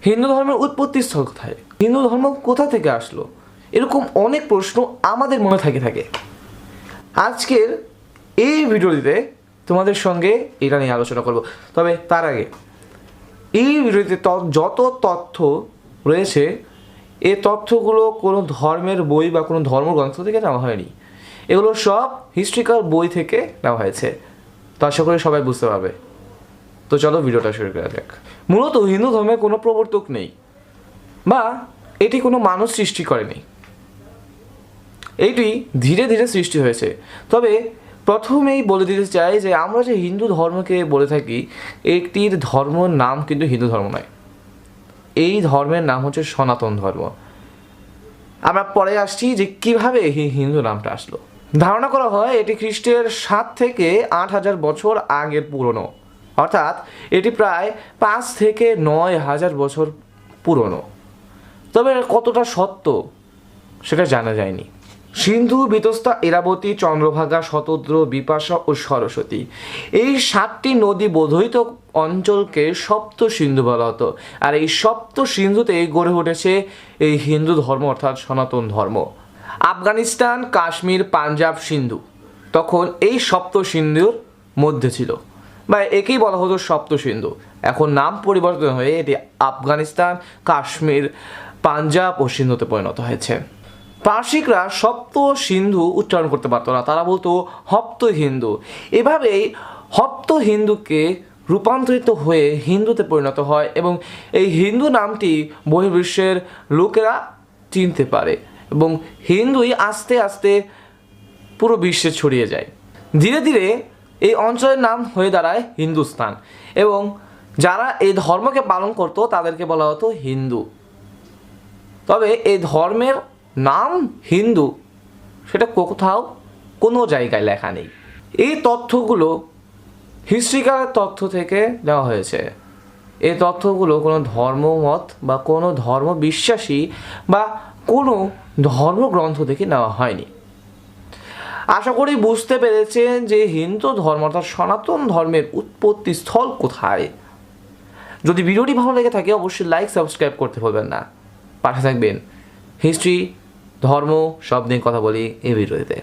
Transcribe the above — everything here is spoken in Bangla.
হিন্দু ধর্মের উৎপত্তি স্থল কোথায়, হিন্দু ধর্ম কোথা থেকে আসলো, এরকম অনেক প্রশ্ন আমাদের মনে থাকে। আজকের এই ভিডিওটিতে তোমাদের সঙ্গে এটা নিয়ে আলোচনা করব। তবে তার আগে এই ভিডিওতে যত তথ্য রয়েছে এই তথ্যগুলো কোনো ধর্মের বই বা কোনো ধর্মগ্রন্থ থেকে নেওয়া হয়নি, এগুলো সব হিস্ট্রিক্যাল বই থেকে নেওয়া হয়েছে। তো আশা করি সবাই বুঝতে পারবে। তো চলো ভিডিওটা শুরু করা যাক। মূলত হিন্দু ধর্মের কোনো প্রবর্তক নেই বা এটি কোনো মানুষ সৃষ্টি করেনি, এটি ধীরে ধীরে সৃষ্টি হয়েছে। তবে প্রথমেই বলে দিতে চাই যে আমরা যে হিন্দু ধর্মকে বলে থাকি, একটির ধর্মের নাম কিন্তু হিন্দু ধর্ম নয়, এই ধর্মের নাম হচ্ছে সনাতন ধর্ম। আমরা পরে আসছি যে কিভাবে এই হিন্দু নামটা আসলো। ধারণা করা হয় এটি খ্রিস্টের 7 থেকে 8,000 বছর আগের পুরনো, অর্থাৎ এটি প্রায় 5 থেকে 9,000 বছর পুরনো। তবে কতটা সত্য সেটা জানা যায়নি। সিন্ধু, বিতস্তা, ইরাবতী, চন্দ্রভাগা, শতদ্র, বিপাশা ও সরস্বতী, এই 7টি নদী বোধৈত অঞ্চলকে সপ্ত সিন্ধু বলা হতো। আর এই সপ্ত সিন্ধুতে গড়ে উঠেছে এই হিন্দু ধর্ম অর্থাৎ সনাতন ধর্ম। আফগানিস্তান, কাশ্মীর, পাঞ্জাব, সিন্ধু তখন এই সপ্ত সিন্ধুর মধ্যে ছিল, বা একেই বলা হতো সপ্ত সিন্ধু। এখন নাম পরিবর্তন হয়ে এটি আফগানিস্তান, কাশ্মীর, পাঞ্জাব ও সিন্ধুতে পরিণত হয়েছে। পার্সিকরা সপ্ত সিন্ধু উচ্চারণ করতে পারতো না, তারা বলতো হপ্ত হিন্দু। এভাবেই হপ্ত হিন্দুকে রূপান্তরিত হয়ে হিন্দুতে পরিণত হয় এবং এই হিন্দু নামটি বহির্বিশ্বের লোকেরা চিনতে পারে এবং হিন্দুই আস্তে আস্তে পুরো বিশ্বে ছড়িয়ে যায়। ধীরে ধীরে এই অঞ্চলের নাম হয়ে দাঁড়ায় হিন্দুস্তান এবং যারা এই ধর্মকে পালন করতো তাদেরকে বলা হতো হিন্দু। তবে এই ধর্মের নাম হিন্দু সেটা কোথাও কোনো জায়গায় লেখা নেই। এই তথ্যগুলো হিস্ট্রিক্যাল তথ্য থেকে দেওয়া হয়েছে। এই তথ্যগুলো কোনো ধর্মমত বা কোনো ধর্ম বিশ্বাসী বা কোনো ধর্মগ্রন্থ থেকে নেওয়া হয়নি। আশা করি বুঝতে পেরেছেন যে হিন্দু ধর্ম অর্থাৎ সনাতন ধর্মের উৎপত্তি স্থল কোথায়। যদি ভিডিওটি ভালো লেগে থাকে অবশ্যই লাইক, সাবস্ক্রাইব করতে ভুলবেন না। পাশে থাকবেন। হিস্ট্রি, ধর্ম সব নিয়ে কথা বলি এই ভিডিওতে।